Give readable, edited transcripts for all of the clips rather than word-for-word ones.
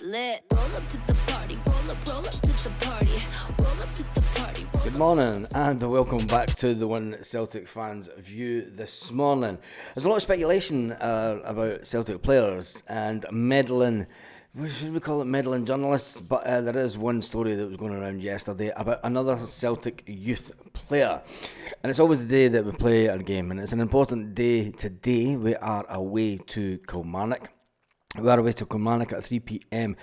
lit. Roll up to the party, roll up to the party, roll up to the party. Good morning and welcome back to the One Celtic Fans View this morning. There's a lot of speculation about Celtic players and meddling, should we call it meddling journalists? But there is one story that was going around yesterday about another Celtic youth player. And it's always the day that we play our game, and it's an important day today. We are away to Kilmarnock. We are away to Kilmarnock at 3 p.m.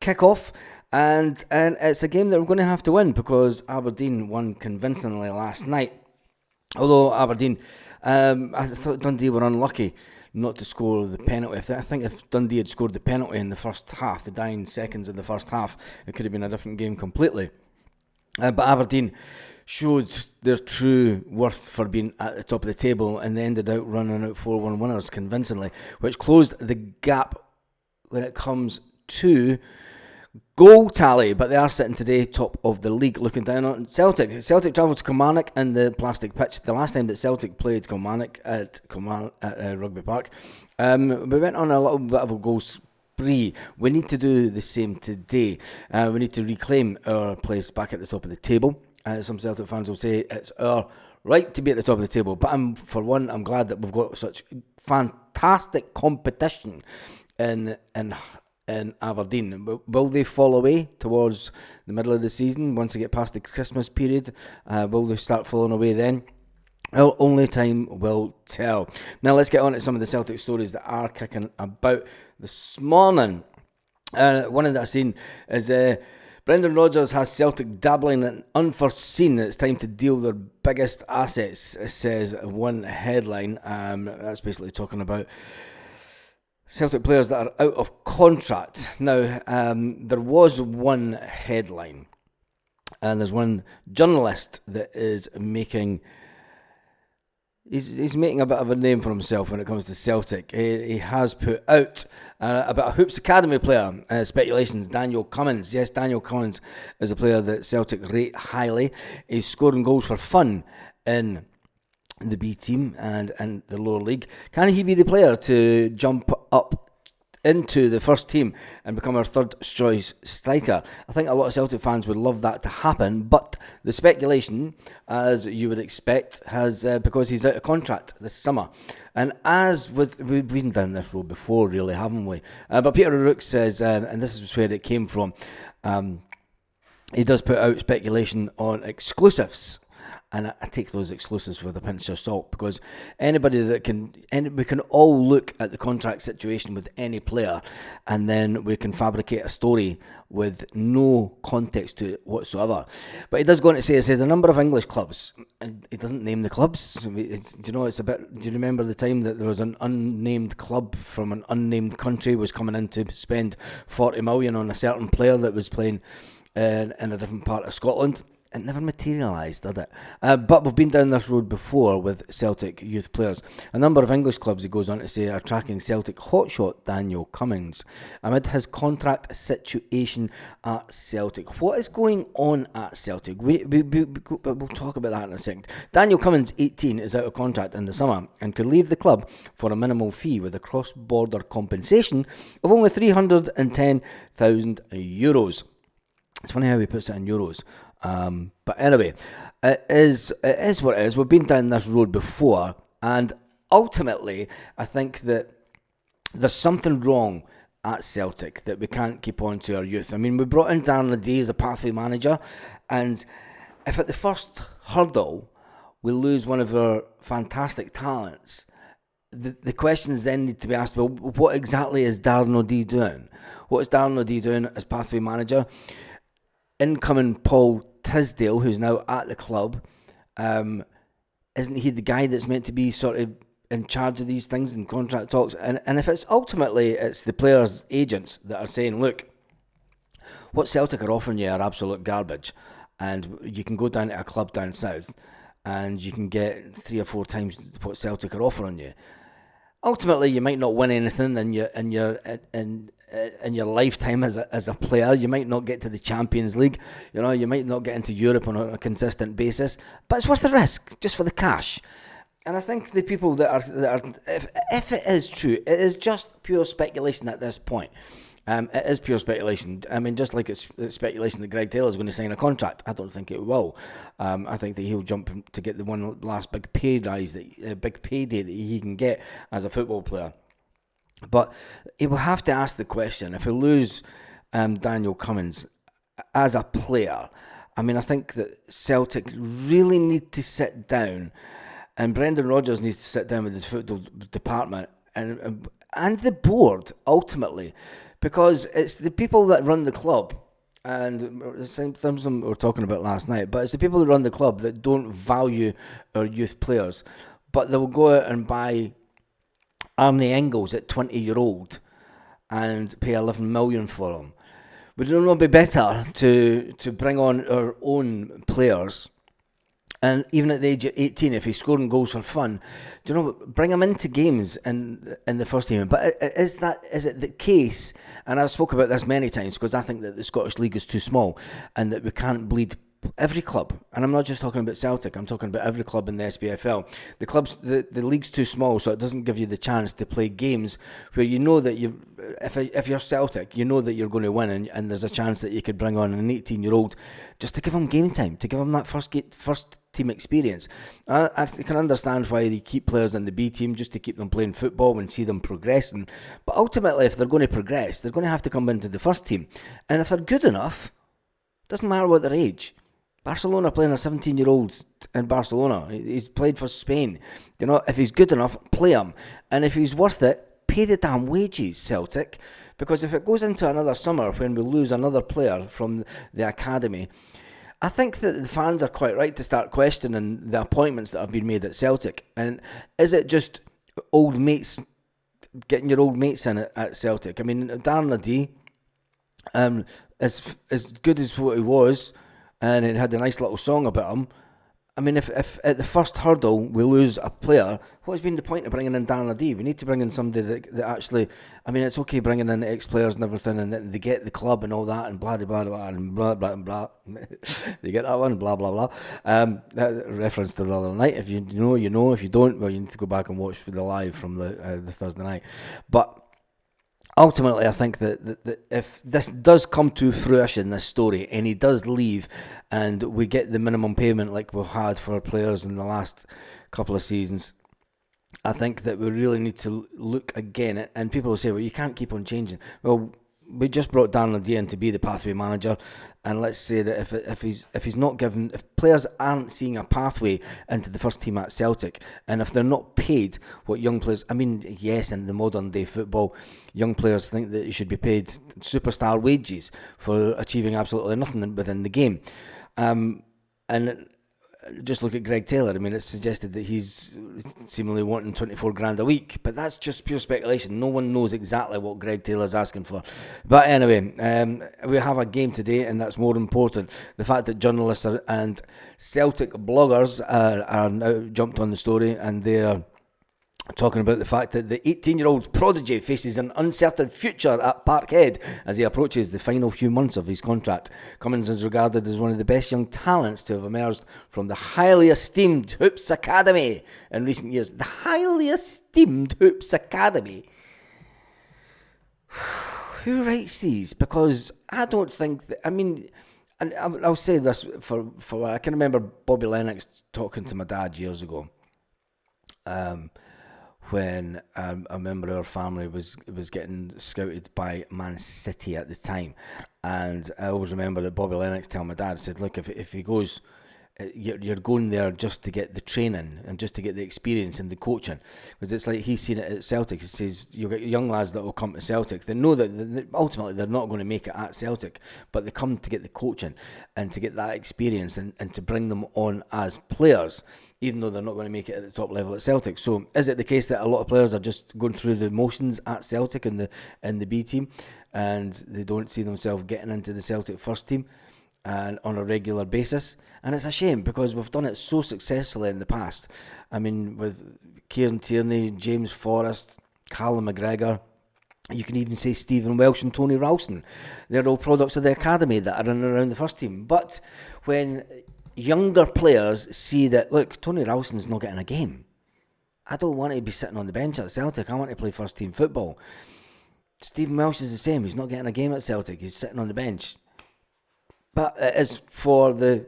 kick-off, and it's a game that we're going to have to win because Aberdeen won convincingly last night. Although Aberdeen, I thought Dundee were unlucky not to score the penalty. I think if Dundee had scored the penalty in the first half, the dying seconds of the first half, it could have been a different game completely. But Aberdeen showed their true worth for being at the top of the table, and they ended out running out 4-1 winners convincingly, which closed the gap when it comes to goal tally. But they are sitting today top of the league, looking down on Celtic. Celtic travelled to Kilmarnock in the plastic pitch. The last time that Celtic played Kilmarnock at Rugby Park, we went on a little bit of a goal spree. We need to do the same today. We need to reclaim our place back at the top of the table. Some Celtic fans will say it's our right to be at the top of the table, but I'm glad that we've got such fantastic competition in Aberdeen. Will they fall away towards the middle of the season once they get past the Christmas period? Will they start falling away then? Well, only time will tell. Now let's get on to some of the Celtic stories that are kicking about this morning. One of that I've seen is Brendan Rodgers has Celtic dabbling in unforeseen. It's time to deal their biggest assets, says one headline. That's basically talking about Celtic players that are out of contract. Now, there was one headline, and there's one journalist that is making... He's making a bit of a name for himself when it comes to Celtic. He has put out about a Hoops Academy player, speculations, Daniel Cummings. Yes, Daniel Cummings is a player that Celtic rate highly. He's scoring goals for fun in the B team and the lower league. Can he be the player to jump up into the first team and become our third choice striker? I think a lot of Celtic fans would love that to happen, but the speculation, as you would expect, has because he's out of contract this summer. And as with, we've been down this road before, really, haven't we? But Peter O'Rourke says, and this is where it came from, he does put out speculation on exclusives. And I take those exclusives with a pinch of salt, because anybody that we can all look at the contract situation with any player, and then we can fabricate a story with no context to it whatsoever. But he does go on to say the number of English clubs, and he doesn't name the clubs. It's a bit. Do you remember the time that there was an unnamed club from an unnamed country was coming in to spend 40 million on a certain player that was playing in a different part of Scotland? It never materialised, did it? But we've been down this road before with Celtic youth players. A number of English clubs, he goes on to say, are tracking Celtic hotshot Daniel Cummings amid his contract situation at Celtic. What is going on at Celtic? We'll talk about that in a second. Daniel Cummings, 18, is out of contract in the summer and could leave the club for a minimal fee with a cross-border compensation of only €310,000. It's funny how he puts it in euros. But anyway, it is what it is. We've been down this road before, and ultimately, I think that there's something wrong at Celtic that we can't keep on to our youth. I mean, we brought in Darren Ledee as a pathway manager, and if at the first hurdle we lose one of our fantastic talents, the questions then need to be asked, well, what exactly is Darren Ledee doing? What is Darren Ledee doing as pathway manager? Incoming Paul Tisdale, who's now at the club, isn't he the guy that's meant to be sort of in charge of these things and contract talks? And if it's the players' agents that are saying, look, what Celtic are offering you are absolute garbage, and you can go down to a club down south and you can get 3 or 4 times what Celtic are offering you. Ultimately, you might not win anything in your lifetime as a player. You might not get to the Champions League. You might not get into Europe on a consistent basis. But it's worth the risk, just for the cash. And I think the people that are if it is true, it is just pure speculation at this point. It is pure speculation. I mean, just like it's speculation that Greg Taylor is going to sign a contract. I don't think it will. I think that he'll jump to get the one last big big payday that he can get as a football player. But he will have to ask the question, if we lose Daniel Cummings as a player, I mean, I think that Celtic really need to sit down, and Brendan Rodgers needs to sit down with his football department and the board, ultimately, because it's the people that run the club, and some of them we were talking about last night, but it's the people that run the club that don't value our youth players, but they will go out and buy Arnie Engels at 20-year-old and pay 11 million for him. Would it not be better to bring on our own players, and even at the age of 18, if he's scoring goals for fun, bring him into games in the first team? But is it the case? And I've spoken about this many times, because I think that the Scottish League is too small and that we can't bleed every club, and I'm not just talking about Celtic, I'm talking about every club in the SPFL. The league's too small, so it doesn't give you the chance to play games where you know that if you're Celtic, you know that you're going to win, and there's a chance that you could bring on an 18-year-old just to give him game time, to give him that first team experience. I can understand why they keep players in the B team, just to keep them playing football and see them progressing, but ultimately, if they're going to progress, they're going to have to come into the first team, and if they're good enough, doesn't matter what their age. Barcelona playing a 17-year-old in Barcelona. He's played for Spain. If he's good enough, play him. And if he's worth it, pay the damn wages, Celtic. Because if it goes into another summer when we lose another player from the academy, I think that the fans are quite right to start questioning the appointments that have been made at Celtic. And is it just old mates, getting your old mates in at Celtic? I mean, Darren Ladie, as good as what he was, and it had a nice little song about him. I mean, if at the first hurdle we lose a player, what has been the point of bringing in Dan Ladie? We need to bring in somebody that actually, I mean, it's okay bringing in ex-players and everything, and they get the club and all that, and blah, blah, blah, and blah, blah, blah. You get that one? Blah, blah, blah. That reference to the other night. If you know, you know. If you don't, well, you need to go back and watch the live from the Thursday night. But ultimately, I think that if this does come to fruition, this story, and he does leave, and we get the minimum payment like we've had for players in the last couple of seasons, I think that we really need to look again at, and people will say, well, you can't keep on changing. Well, we just brought Dan Ladie in to be the pathway manager, and let's say that if he's not given, if players aren't seeing a pathway into the first team at Celtic, and if they're not paid what young players, I mean, yes, in the modern day football, young players think that you should be paid superstar wages for achieving absolutely nothing within the game, and just look at Greg Taylor. I mean, it's suggested that he's seemingly wanting 24 grand a week, but that's just pure speculation. No one knows exactly what Greg Taylor's asking for. But anyway, we have a game today, and that's more important. The fact that journalists and Celtic bloggers are now jumped on the story, and they're talking about the fact that the 18-year-old prodigy faces an uncertain future at Parkhead as he approaches the final few months of his contract. Cummings is regarded as one of the best young talents to have emerged from the highly esteemed Hoops Academy in recent years. The highly esteemed Hoops Academy. Who writes these? Because I don't think that, I mean, and I'll say this for I can remember Bobby Lennox talking to my dad years ago. When a member of our family was getting scouted by Man City at the time, and I always remember that Bobby Lennox telling my dad, said, look, if he goes, you're going there just to get the training and just to get the experience and the coaching, because it's like he's seen it at Celtic. He says you've got young lads that will come to Celtic, they know that ultimately they're not going to make it at Celtic, but they come to get the coaching and to get that experience and to bring them on as players, even though they're not going to make it at the top level at Celtic. So is it the case that a lot of players are just going through the motions at Celtic in the B team, and they don't see themselves getting into the Celtic first team and on a regular basis? And it's a shame, because we've done it so successfully in the past. I mean, with Kieran Tierney, James Forrest, Callum McGregor, you can even say Stephen Welsh and Tony Ralston. They're all products of the academy that are in and around the first team. But when younger players see that, look, Tony Ralston's not getting a game, I don't want to be sitting on the bench at Celtic, I want to play first team football. Stephen Welsh is the same. He's not getting a game at Celtic. He's sitting on the bench. But it is for the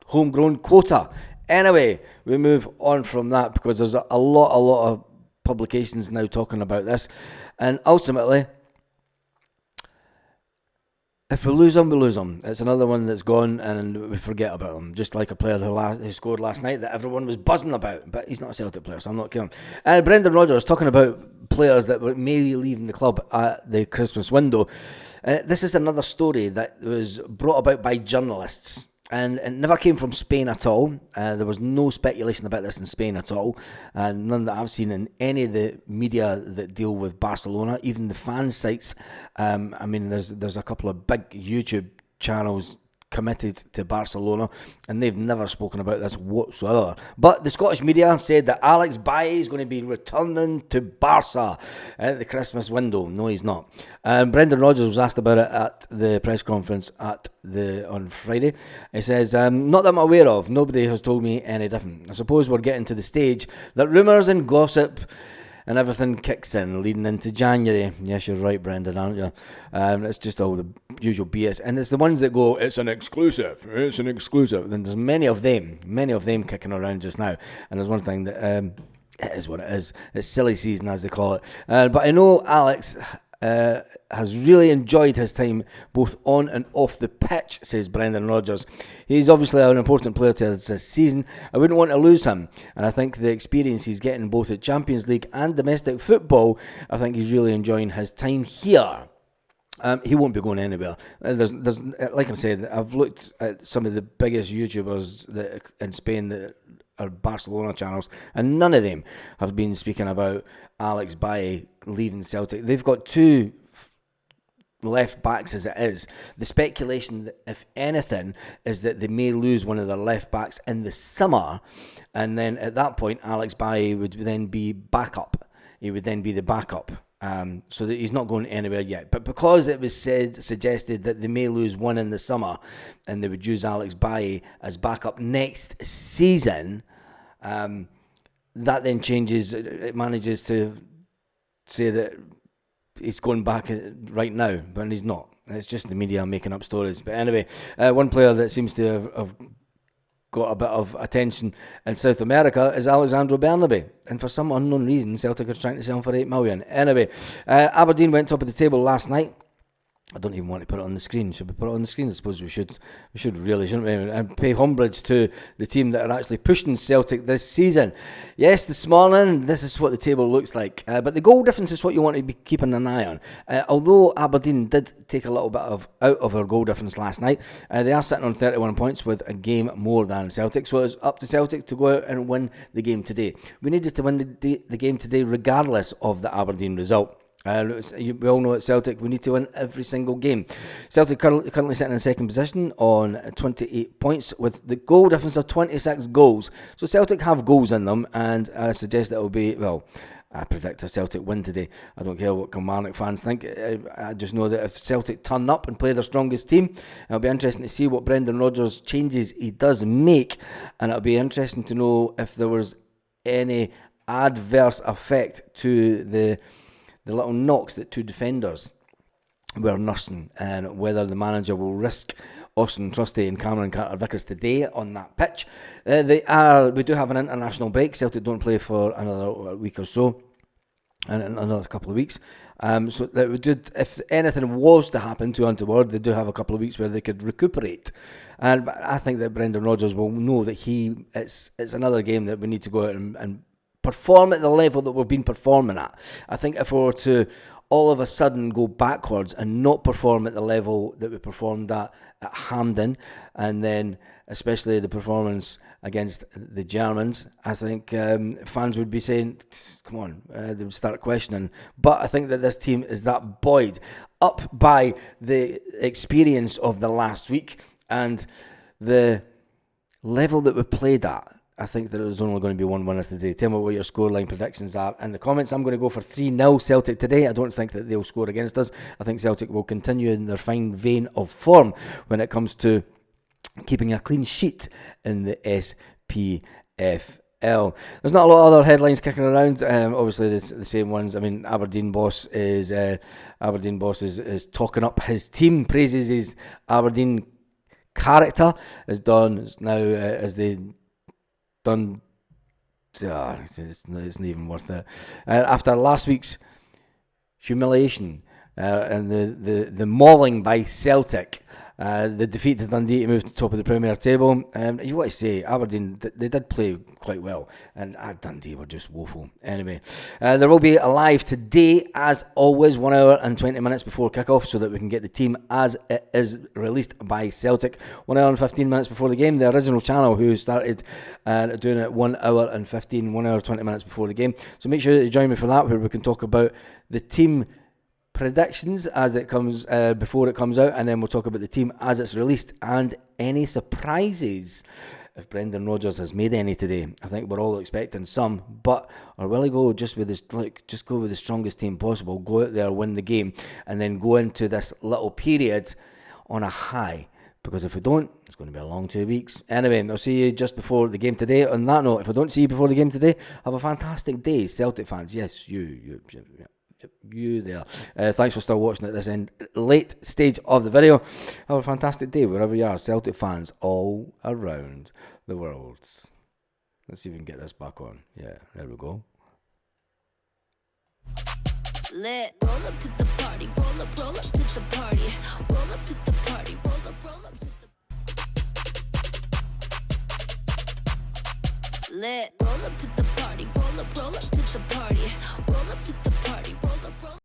homegrown quota. Anyway, we move on from that because there's a lot of publications now talking about this. And ultimately, if we lose them, we lose them. It's another one that's gone and we forget about them. Just like a player who scored last night that everyone was buzzing about. But he's not a Celtic player, so I'm not killing him. Brendan Rodgers talking about players that may be leaving the club at the Christmas window. This is another story that was brought about by journalists. And it never came from Spain at all. There was no speculation about this in Spain at all. None that I've seen in any of the media that deal with Barcelona, even the fan sites. I mean, there's a couple of big YouTube channels committed to Barcelona, and they've never spoken about this whatsoever. But the Scottish media said that Alex Valle is going to be returning to Barca at the Christmas window. No, he's not. Brendan Rodgers was asked about it at the press conference on Friday. He says, not that I'm aware of. Nobody has told me any different. I suppose we're getting to the stage that rumours and gossip and everything kicks in leading into January. Yes, you're right, Brendan, aren't you? It's just all the usual BS. And it's the ones that go, it's an exclusive. And there's many of them kicking around just now. And there's one thing that, it is what it is. It's silly season, as they call it. But I know Alex has really enjoyed his time both on and off the pitch, says Brendan Rodgers. He's obviously an important player to us this season. I wouldn't want to lose him, and I think the experience he's getting both at Champions League and domestic football, I think he's really enjoying his time here. He won't be going anywhere. There's, like I said, I've looked at some of the biggest YouTubers in Spain that are Barcelona channels, and none of them have been speaking about Alex Valle leaving Celtic. They've got two left backs as it is. The speculation, if anything, is that they may lose one of their left backs in the summer, and then at that point Alex Valle would then be backup. He would then be the backup. So that he's not going anywhere yet. But because it was suggested that they may lose one in the summer and they would use Alex Valle as backup next season, that then changes. It manages to say that he's going back right now, but he's not. It's just the media making up stories. But anyway, one player that seems to have got a bit of attention in South America is Alexandro Bernabei, and for some unknown reason Celtic are trying to sell him for $8 million. Anyway, Aberdeen went top of the table last night. I don't even want to put it on the screen. Should we put it on the screen? I suppose we should. We should really, shouldn't we? And pay homage to the team that are actually pushing Celtic this season. Yes, this morning, this is what the table looks like. But the goal difference is what you want to be keeping an eye on. Although Aberdeen did take a little bit out of our goal difference last night, they are sitting on 31 points with a game more than Celtic. So it's up to Celtic to go out and win the game today. We needed to win the game today regardless of the Aberdeen result. We all know at Celtic we need to win every single game. Celtic currently sitting in second position on 28 points with the goal difference of 26 goals. So Celtic have goals in them, and I suggest that it will be, well, I predict a Celtic win today. I don't care what Kilmarnock fans think. I just know that if Celtic turn up and play their strongest team, it'll be interesting to see what Brendan Rodgers changes he does make, and it'll be interesting to know if there was any adverse effect to the little knocks that two defenders were nursing, and whether the manager will risk Austin Trusty and Cameron Carter-Vickers today on that pitch. We do have an international break. Celtic don't play for another week or so, and another couple of weeks. So that we did, if anything was to happen to untoward, they do have a couple of weeks where they could recuperate. And I think that Brendan Rodgers will know that it's another game that we need to go out and perform at the level that we've been performing at. I think if we were to all of a sudden go backwards and not perform at the level that we performed at Hampden, and then especially the performance against the Germans, I think fans would be saying, come on, they would start questioning. But I think that this team is that buoyed up by the experience of the last week and the level that we played at. I think that there's only going to be one winner today. Tell me what your scoreline predictions are in the comments. I'm going to go for 3-0 Celtic today. I don't think that they'll score against us. I think Celtic will continue in their fine vein of form when it comes to keeping a clean sheet in the SPFL. There's not a lot of other headlines kicking around. Obviously, the same ones. I mean, Aberdeen boss is talking up his team, praises his Aberdeen character. Is now as they done. It's not even worth it. After last week's humiliation and the mauling by Celtic. The defeat to Dundee to move to the top of the Premier table. You want to say Aberdeen, they did play quite well, and Dundee were just woeful. Anyway, there will be a live today, as always, 1 hour and 20 minutes before kick-off, so that we can get the team as it is released by Celtic. 1 hour and 15 minutes before the game. The original channel who started doing it 1 hour and 1 hour 20 minutes before the game. So make sure that you join me for that, where we can talk about the team predictions as it comes before it comes out, and then we'll talk about the team as it's released and any surprises if Brendan Rodgers has made any today. I think we're all expecting some, but or will he go just with just go with the strongest team possible, go out there, win the game, and then go into this little period on a high? Because if we don't, it's going to be a long 2 weeks. Anyway, I'll see you just before the game today. On that note, if I don't see you before the game today, have a fantastic day, Celtic fans. Yes, you there. Thanks for still watching at this late stage of the video. Have a fantastic day wherever you are, Celtic fans all around the world. Let's see if we can get this back on. Yeah, there we go. Lit. Roll up to the party. Roll up to the party. Roll up to the party. Roll up to the lit. Roll up to the party. Roll up to the party.